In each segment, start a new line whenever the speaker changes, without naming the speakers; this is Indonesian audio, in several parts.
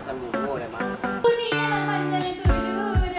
pasang bungo lah mah.
Ini namanya itu jujur.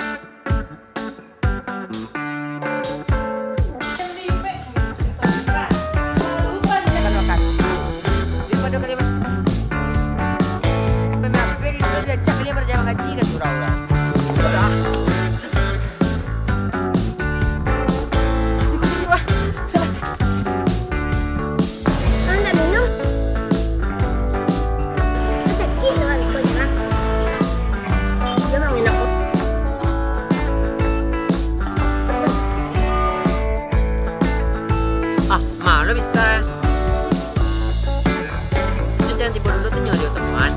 Lo bisa jangan tiba dulu tuh nyari teman.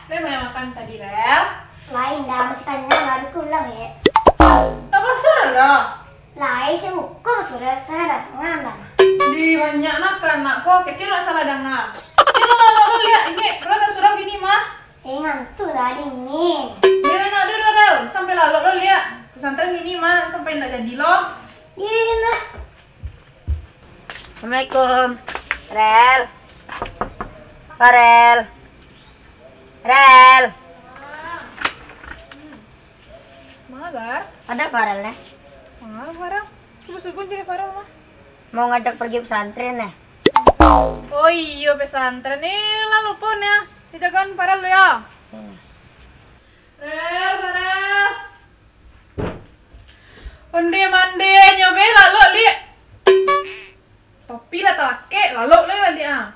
Rel mau makan tadi, Rel?
Lain dah, masih kanyang baru pulang ya.
Apa suruh lo?
Lain sih hukum sudah saya datang dah.
Di banyak nak anakku kecil nggak salah dengar. Ini lo lihat ini, lo nggak suruh gini mah.
Ngantuk dah dingin.
Dia nak dulu Rel, sampai lalu lo lihat. Pesantren gini mah sampai nggak jadi lo.
Gini lah.
Assalamualaikum. Rel. Farel. Rel.
Magar?
Ada Farel nih.
Farel? Subuh-subuh jadi Farel mah.
Mau ngajak pergi pesantren nih.
Oh iya pesantren nih lalu pun ya. Dijagaan Farel lo ya. Farel. Onde mande nyobe lalu li. Topi lah take lalu li mandi ah.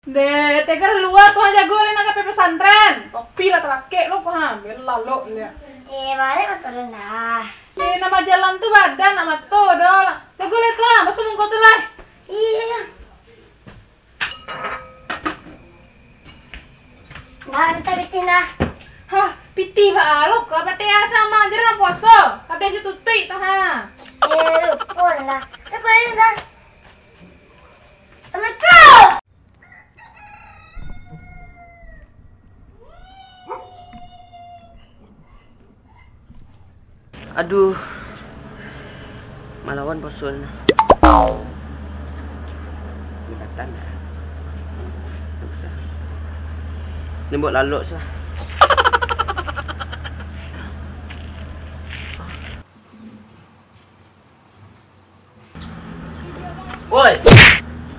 De tegar luar tuh aja gue nak ke pesantren. Topi lah take lo kok ha lalu li.
Mari betul dah.
Nama jalan tuh badan nama tuh dol. Jago lihat lah, masuk mungkot tuh lah.
Iya. Nah, kita bikin dah.
Hah, piti ba lo ka pati sama jarang puasa. Kata si tuti tah ha.
Lupa lah. Apa ini dah? Assalamualaikum.
Aduh, malawan bosun. Kelihatan. Nembok lalu sah. Woi,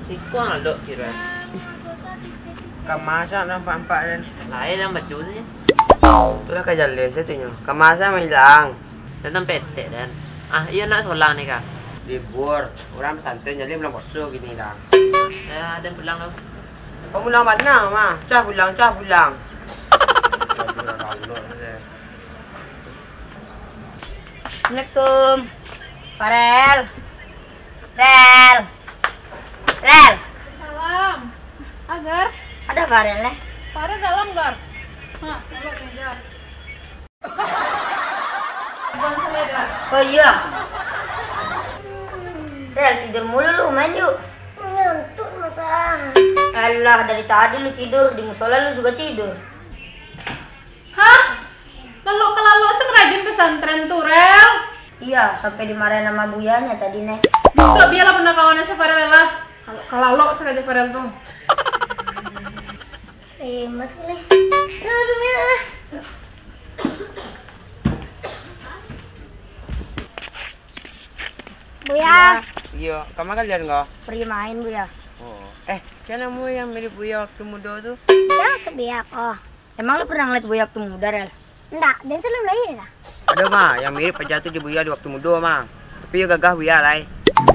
si kuang lalu kira. Kamasa nampak dan lain yang baju saja. Itulah kajalan saya tuh nyo. Kamasa hilang. Dan PT dan iya nak sekolah nih kak libur orang pesantren jadi belum kosong gini dah ya dan pulang lo kamu pulang mana mah cah pulang
Assalamualaikum. Farel. Rel.
Salam. Agar
Ada Farel nih.
Farel dalam gar. Hah, lalu kejar. Bukan selera.
Oh iya. Rel tidur mulu lu main yuk.
Ngantuk masa.
Alah dari tadi lu tidur di musola lu juga tidur.
Hah? Lalu sekerajin pesantren tuh, Rel.
Iya, sampai dimarahin sama buyanya tadi nih.
Bisa biarlah pernah kawannya si Farel lah. Kalau sengaja Farel tuh.
Mas boleh. Aduh, Mila. Buya,
iya kamu kalian nggak
pergi main Buya.
oh siapa mu yang mirip Buya waktu muda tuh
saya sebiak. Oh,
Emang lu pernah ngeliat Buya waktu muda, Rel?
enggak, dan sebelum lahir lah.
ada mah yang mirip aja tuh di Buya di waktu muda mah tapi ya gagah Buya lah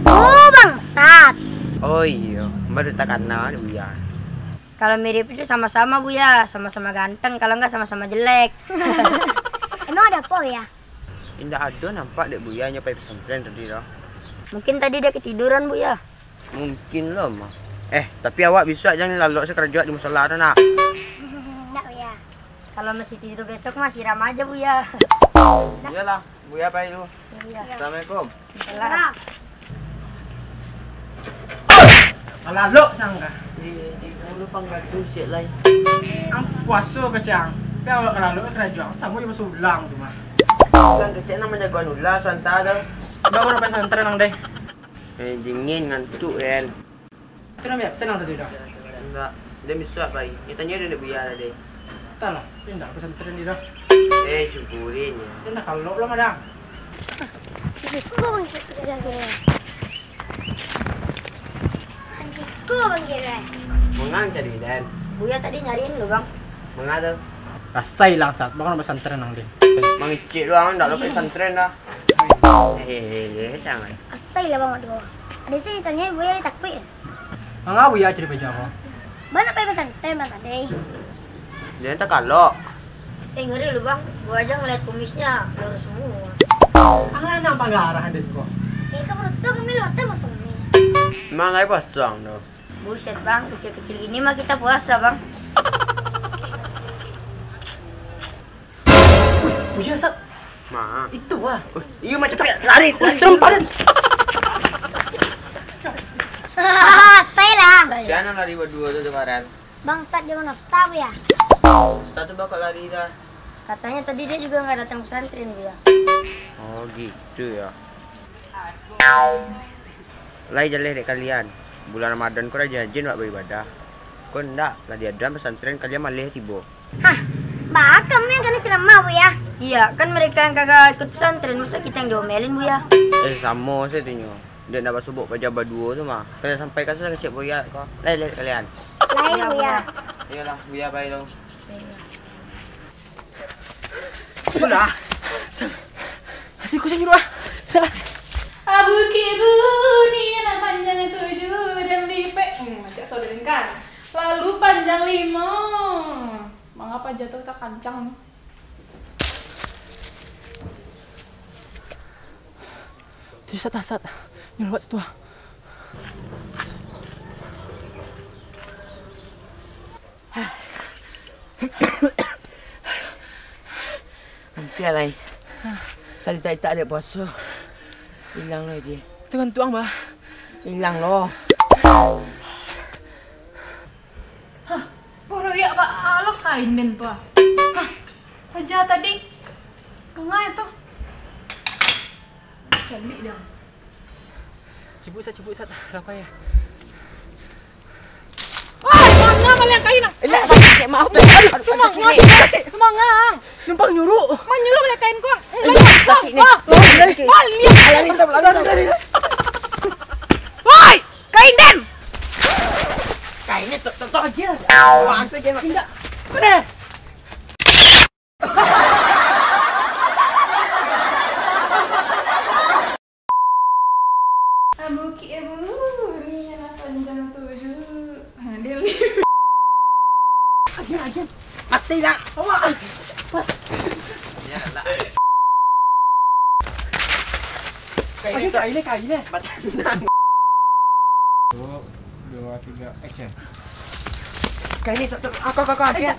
Oh, bangsat.
oh iya baru tak kenal di Buya
Kalau mirip itu sama-sama Buya, sama-sama ganteng, kalau enggak sama-sama jelek.
Emang ada apa ya?
indah ada nampak dek Buya nyopai pesantren tadi loh
Mungkin tadi dia ketiduran Buya.
mungkin loh mah tapi awak bisa jangan lalu sekerja di musola tuh nak
Enggak ya.
Kalau masih tidur besok mah siram aja Buya.
iyalah Buya apa itu
Iya.
Assalamualaikum
Salam.
Lalu sangka.
lu panggil tuh sih lain
Ang puasa kecang. Kalau lalu kerajaan sama yang masuk ulang tuh mah.
kan kecil namanya gua nula swanta dah
Bawa orang pesantren nang deh.
dingin ngantuk kan
Itu namanya senang tadi dah.
Enggak. Dia misuat bayi. Kita dia nak biar tadi.
Tak lah, pindah pesantren dia dah.
Cukurin ya.
Dia nak kalau belum ada.
Risiko bang kira-kira. Risiko bang kira.
Mengang cari dan.
Buya tadi nyariin lu bang.
Mengang tu.
Rasai lang sat, bakal pesantren nang din.
Mengicik doang, tak lupa pesantren dah. Jangan.
Asai lah bang aduh. Ada sih tanya ibu ya takut.
Angah buya jadi pejama.
Mana apa pesantren bang tadi?
Dia tak kalau.
Ngeri lu bang. Gua aja ngeliat kumisnya lurus semua.
Angah nang panggarahan din ko.
Ika menurut tuh kami hotel masuk ni.
Memang kayak pasang tu.
Buset bang, kecil-kecil gini mah kita puasa bang.
Buya sat,
Mak.
itu ah.
Iya macam lari.
Tempadan.
Asai lah.
Siapa lari berdua tu kemarin?
Bangsat dia mana tahu ya?
Satu bakal lari dah.
Katanya tadi dia juga nggak datang pesantren Buya.
Oh gitu ya. Lai jaleh dek kalian. Bulan Ramadan kau dah janji nak beribadah. Kau ndak lah dia dalam pesantren kalian malih tiba.
Hah, bakam yang kena ceramah bu ya?
Iya, kan mereka yang kagak ikut pesantren, masa kita yang diomelin Buya.
Sama saya tunjuk. Dia nak basubuk pajak berdua tu mah. Kalian sampaikan sudah kecil boya kau. Lai kalian.
Lain bu ya.
Iyalah, biar baik dong.
Sudah. Kasih kucing dulu ah.
Abu kibu nih anak panjang 7 dan lipe. Macam saudarin kan. Lalu panjang 5. Mengapa jatuh tak kancang?
Jadi sat. Nyelot tu.
Nanti alai. Saya tak ada puasa. Hilang lah dia.
Dengan tuang bah.
Hilang loh.
Hah, baru ya pak lo kainin tuh. Hah, aja tadi. Tengah itu. Jadi dong.
Cibuk sat. Apa ya?
Wah, mana malah yang kain?
Enak sakit maaf. Aduh,
Mangang.
Numpang nyuruh.
Menyuruh malah kain kok.
sakit ni.
Woi, kain dem.
Kainnya tok lagi lah. Wah, saya kena pindah.
Mana?
Abu kibu nih anak panjang 7. Dia lihat.
Aja. Mati lah. Wah.
Kainnya.
Batang.
1, 2, 3, action.
Kainnya tok. Aku.
Aja.